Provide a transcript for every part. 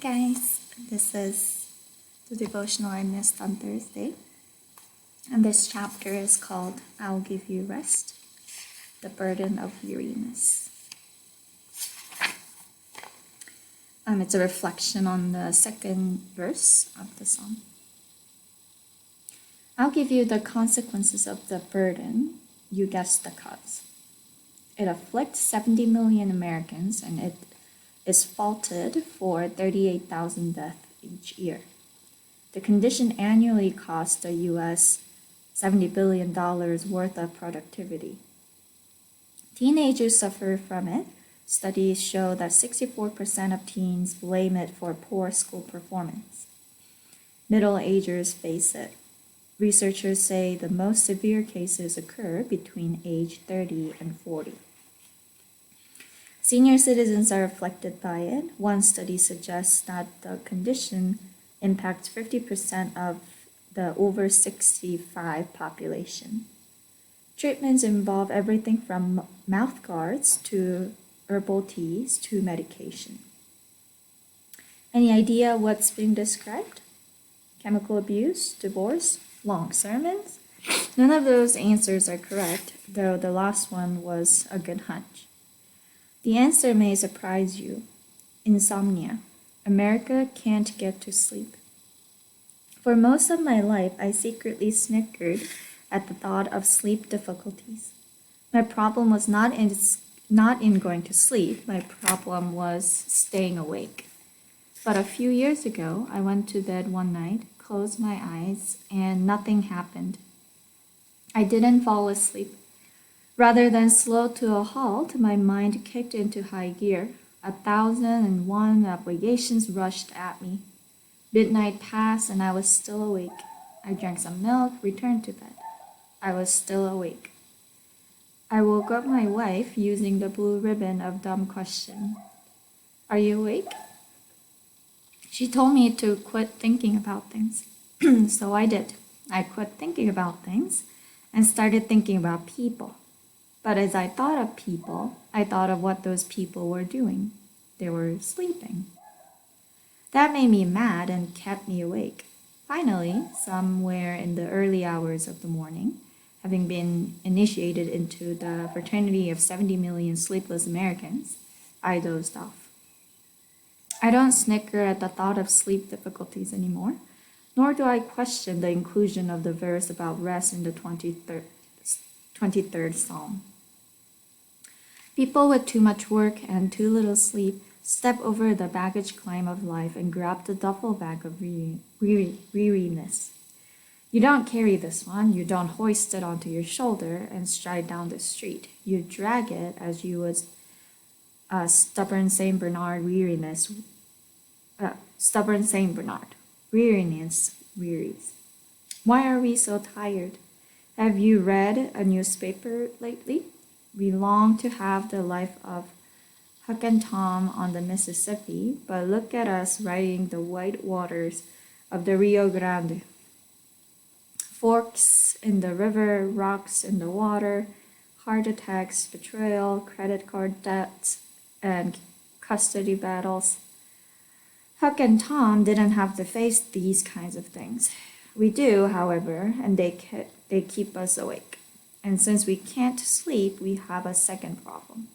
guys, this is the devotional I missed on Thursday, and this chapter is called I'll Give You Rest, the Burden of Weariness. It's a reflection on the second verse of the psalm. I'll give you the consequences of the burden, you guessed the cause. It afflicts 70 million Americans, and it is faulted for 38,000 deaths each year. The condition annually costs the U.S. $70 billion worth of productivity. Teenagers suffer from it. Studies show that 64% of teens blame it for poor school performance. Middle-agers face it. Researchers say the most severe cases occur between age 30 and 40. Senior citizens are afflicted by it. One study suggests that the condition impacts 50% of the over 65 population. Treatments involve everything from mouth guards to herbal teas to medication. Any idea what's being described? Chemical abuse, divorce, long sermons? None of those answers are correct, though the last one was a good hunch. The answer may surprise you. Insomnia. America can't get to sleep. For most of my life, I secretly snickered at the thought of sleep difficulties. My problem was not in going to sleep. My problem was staying awake. But a few years ago, I went to bed one night, closed my eyes, and nothing happened. I didn't fall asleep. Rather than slow to a halt, my mind kicked into high gear. 1,001 obligations rushed at me. Midnight passed and I was still awake. I drank some milk, returned to bed. I was still awake. I woke up my wife using the blue ribbon of dumb question. Are you awake? She told me to quit thinking about things. So I did. I quit thinking about things and started thinking about people. But as I thought of people, I thought of what those people were doing. They were sleeping. That made me mad and kept me awake. Finally, somewhere in the early hours of the morning, having been initiated into the fraternity of 70 million sleepless Americans, I dozed off. I don't snicker at the thought of sleep difficulties anymore, nor do I question the inclusion of the verse about rest in the 23rd Psalm. People with too much work and too little sleep step over the baggage claim of life and grab the duffel bag of weariness. You don't carry this one, you don't hoist it onto your shoulder and stride down the street. You drag it as you would stubborn Saint Bernard. Weariness wearies. Why are we so tired? Have you read a newspaper lately? We long to have the life of Huck and Tom on the Mississippi, but look at us riding the white waters of the Rio Grande. Forks in the river, rocks in the water, heart attacks, betrayal, credit card debts, and custody battles. Huck and Tom didn't have to face these kinds of things. We do, however, and they keep us awake. And since we can't sleep, we have a second problem.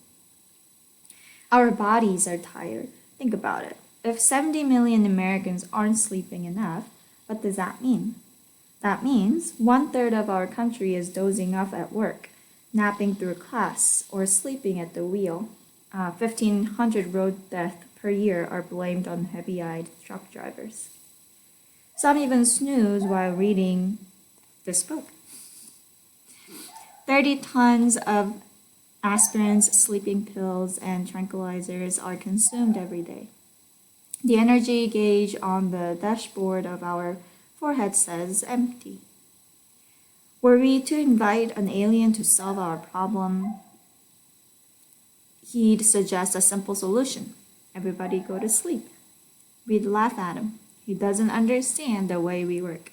Our bodies are tired. Think about it. If 70 million Americans aren't sleeping enough, what does that mean? That means 1/3 of our country is dozing off at work, napping through class, or sleeping at the wheel. 1,500 road deaths per year are blamed on heavy-eyed truck drivers. Some even snooze while reading this book. 30 tons of aspirins, sleeping pills, and tranquilizers are consumed every day. The energy gauge on the dashboard of our forehead says empty. Were we to invite an alien to solve our problem, he'd suggest a simple solution. Everybody go to sleep. We'd laugh at him. He doesn't understand the way we work.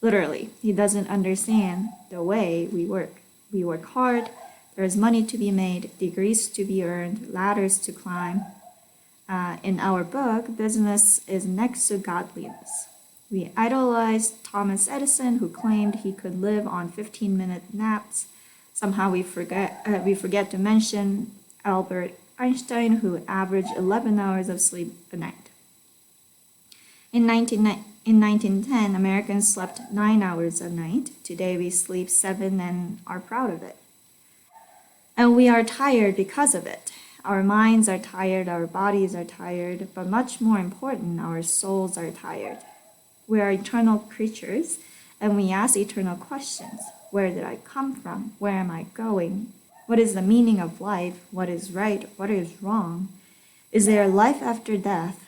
Literally, he doesn't understand the way we work. We work hard. There is money to be made, degrees to be earned, ladders to climb. In our book, business is next to godliness. We idolize Thomas Edison, who claimed he could live on 15-minute naps. Somehow we forget to mention Albert Einstein, who averaged 11 hours of sleep a night. In 1910, Americans slept 9 hours a night. Today we sleep 7 and are proud of it. And we are tired because of it. Our minds are tired, our bodies are tired, but much more important, our souls are tired. We are eternal creatures, and we ask eternal questions. Where did I come from? Where am I going? What is the meaning of life? What is right? What is wrong? Is there life after death?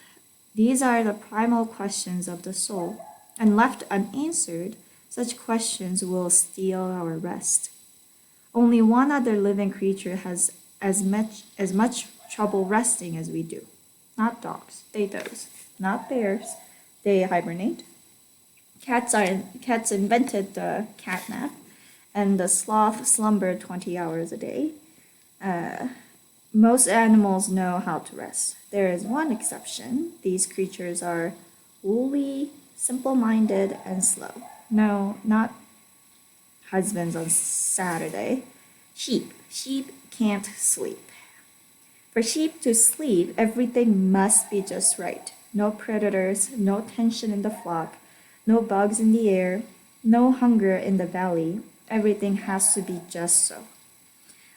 These are the primal questions of the soul, and left unanswered, such questions will steal our rest. Only one other living creature has as much trouble resting as we do. Not dogs, they doze. Not bears, they hibernate. Cats invented the cat nap, and the sloth slumbered 20 hours a day. Most animals know how to rest. There is one exception. These creatures are woolly, simple-minded, and slow. No, not husbands on Saturday. Sheep. Sheep can't sleep. For sheep to sleep, everything must be just right. No predators, no tension in the flock, no bugs in the air, no hunger in the valley. Everything has to be just so.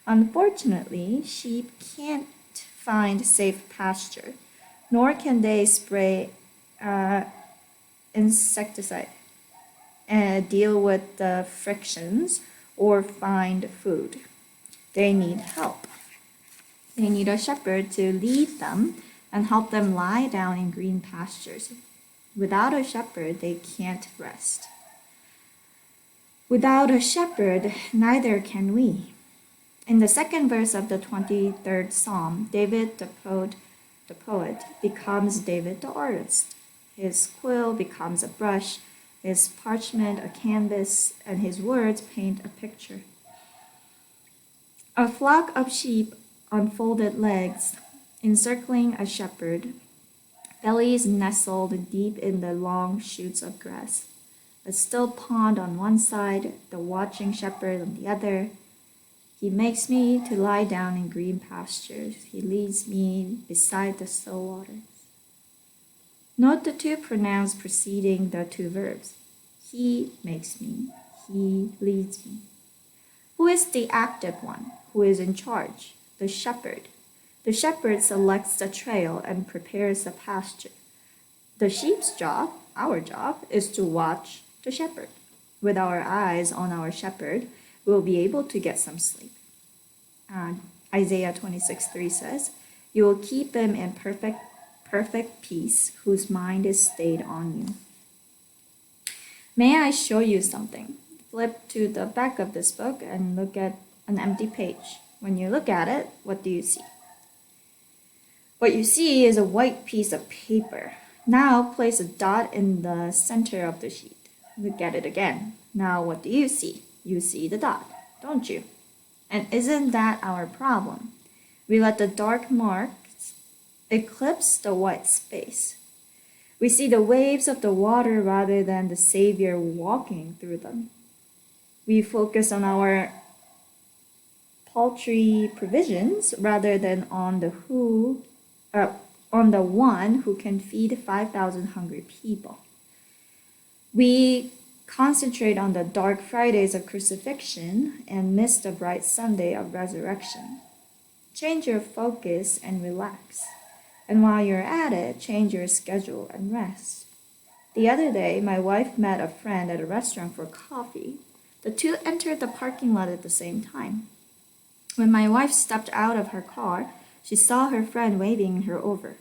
Unfortunately, sheep can't find safe pasture, nor can they spray insecticide and deal with the frictions or find food. They need help. They need a shepherd to lead them and help them lie down in green pastures. Without a shepherd, they can't rest. Without a shepherd, neither can we. In the second verse of the 23rd Psalm, David the poet becomes David the artist. His quill becomes a brush, his parchment a canvas, and his words paint a picture. A flock of sheep on folded legs, encircling a shepherd, bellies nestled deep in the long shoots of grass. A still pond on one side, the watching shepherd on the other. He makes me to lie down in green pastures. He leads me beside the still waters. Note the two pronouns preceding the two verbs. He makes me. He leads me. Who is the active one? Who is in charge? The shepherd. The shepherd selects the trail and prepares the pasture. The sheep's job, our job, is to watch the shepherd. With our eyes on our shepherd, we'll be able to get some sleep. Isaiah 26:3 says, "You will keep him in perfect peace, whose mind is stayed on you." May I show you something? Flip to the back of this book and look at an empty page. When you look at it, what do you see? What you see is a white piece of paper. Now place a dot in the center of the sheet. Look at it again. Now what do you see? You see the dot, don't you? And isn't that our problem? We let the dark marks eclipse the white space. We see the waves of the water rather than the Savior walking through them. We focus on our paltry provisions rather than on the one who can feed 5,000 hungry people. We concentrate on the dark Fridays of crucifixion and miss the bright Sunday of resurrection. Change your focus and relax. And while you're at it, change your schedule and rest. The other day, my wife met a friend at a restaurant for coffee. The two entered the parking lot at the same time. When my wife stepped out of her car, she saw her friend waving her over.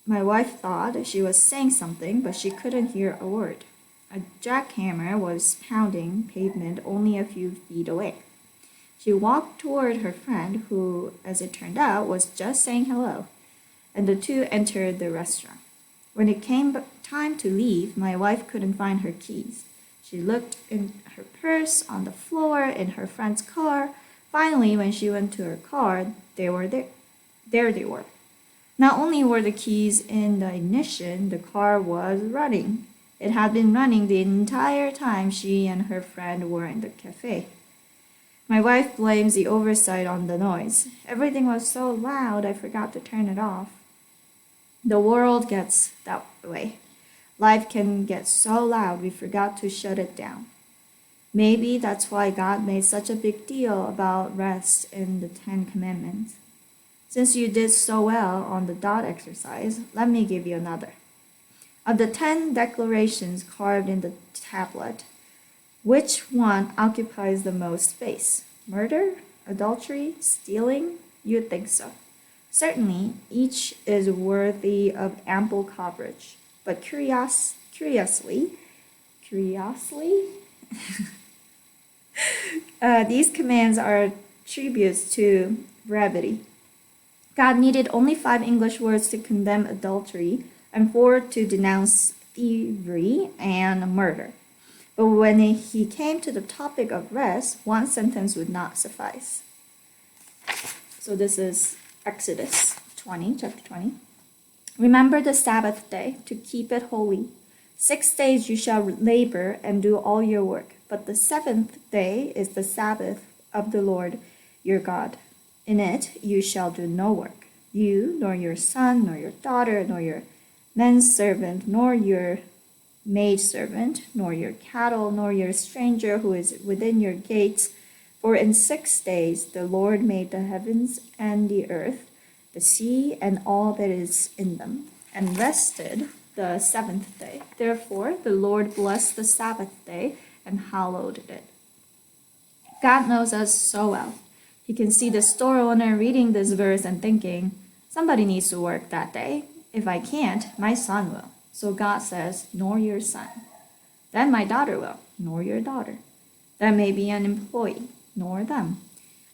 My wife thought she was saying something, but she couldn't hear a word. A jackhammer was pounding pavement only a few feet away. She walked toward her friend, who, as it turned out, was just saying hello, and the two entered the restaurant. When it came time to leave, my wife couldn't find her keys. She looked in her purse, on the floor, in her friend's car. Finally, when she went to her car, there they were. Not only were the keys in the ignition, the car was running. It had been running the entire time she and her friend were in the cafe. My wife blames the oversight on the noise. Everything was so loud, I forgot to turn it off. The world gets that way. Life can get so loud, we forgot to shut it down. Maybe that's why God made such a big deal about rest in the 10 Commandments. Since you did so well on the dot exercise, let me give you another. Of the 10 declarations carved in the tablet, which one occupies the most space? Murder? Adultery? Stealing? You'd think so. Certainly, each is worthy of ample coverage. But curiously, these commands are tributes to brevity. God needed only 5 English words to condemn adultery and 4 to denounce thievery and murder. But when he came to the topic of rest, 1 sentence would not suffice. So this is Exodus 20, chapter 20. Remember the Sabbath day to keep it holy. 6 days you shall labor and do all your work, but the 7th day is the Sabbath of the Lord your God. In it you shall do no work, you, nor your son, nor your daughter, nor your manservant, nor your maidservant, nor your cattle, nor your stranger who is within your gates. For in 6 days the Lord made the heavens and the earth, the sea, and all that is in them, and rested the 7th day. Therefore the Lord blessed the Sabbath day and hallowed it. God knows us so well. He can see the store owner reading this verse and thinking, somebody needs to work that day. If I can't, my son will. So God says, nor your son. Then my daughter will, nor your daughter. Then maybe an employee, nor them.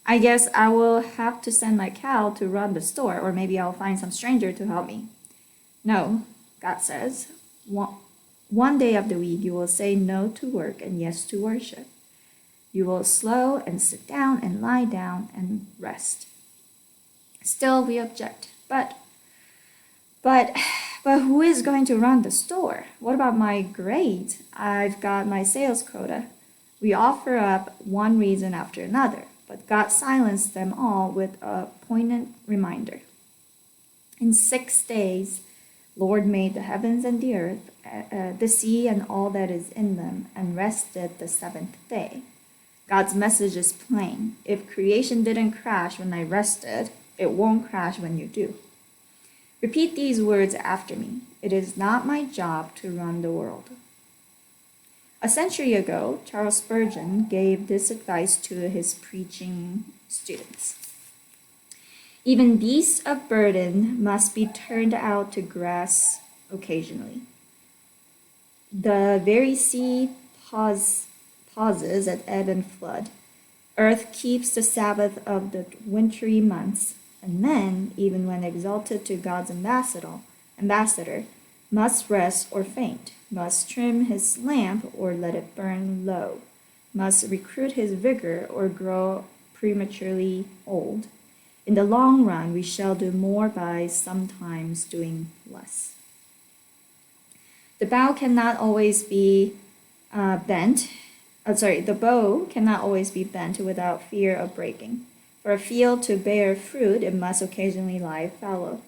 I guess I will have to send my cow to run the store, or maybe I'll find some stranger to help me. No, God says, one day of the week you will say no to work and yes to worship. You will slow and sit down and lie down and rest. Still, we object. But who is going to run the store? What about my grades? I've got my sales quota. We offer up one reason after another, but God silenced them all with a poignant reminder. In 6 days, Lord made the heavens and the earth, the sea and all that is in them, and rested the 7th day. God's message is plain. If creation didn't crash when I rested, it won't crash when you do. Repeat these words after me. It is not my job to run the world. A century ago, Charles Spurgeon gave this advice to his preaching students. Even beasts of burden must be turned out to grass occasionally. The very sea pauses at ebb and flood. Earth keeps the Sabbath of the wintry months, and men, even when exalted to God's ambassador, must rest or faint, must trim his lamp or let it burn low, must recruit his vigor or grow prematurely old. In the long run, we shall do more by sometimes doing less. The bow cannot always be bent without fear of breaking. For a field to bear fruit, it must occasionally lie fallow.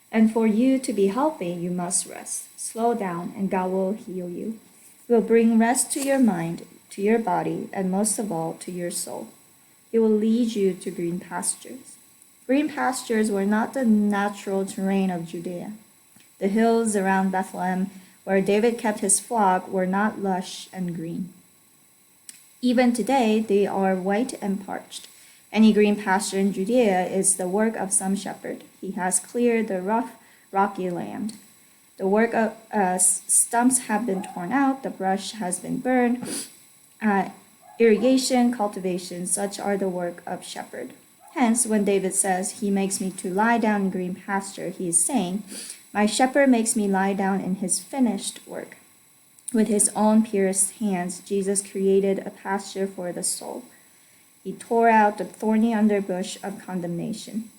And for you to be healthy, you must rest. Slow down, and God will heal you. He will bring rest to your mind, to your body, and most of all, to your soul. He will lead you to green pastures. Green pastures were not the natural terrain of Judea. The hills around Bethlehem, where David kept his flock, were not lush and green. Even today, they are white and parched. Any green pasture in Judea is the work of some shepherd. He has cleared the rough, rocky land. The work of stumps have been torn out, the brush has been burned. Irrigation, cultivation, such are the work of shepherd. Hence, when David says, he makes me to lie down in green pasture, he is saying, my shepherd makes me lie down in his finished work. With his own pierced hands, Jesus created a pasture for the soul. He tore out the thorny underbrush of condemnation.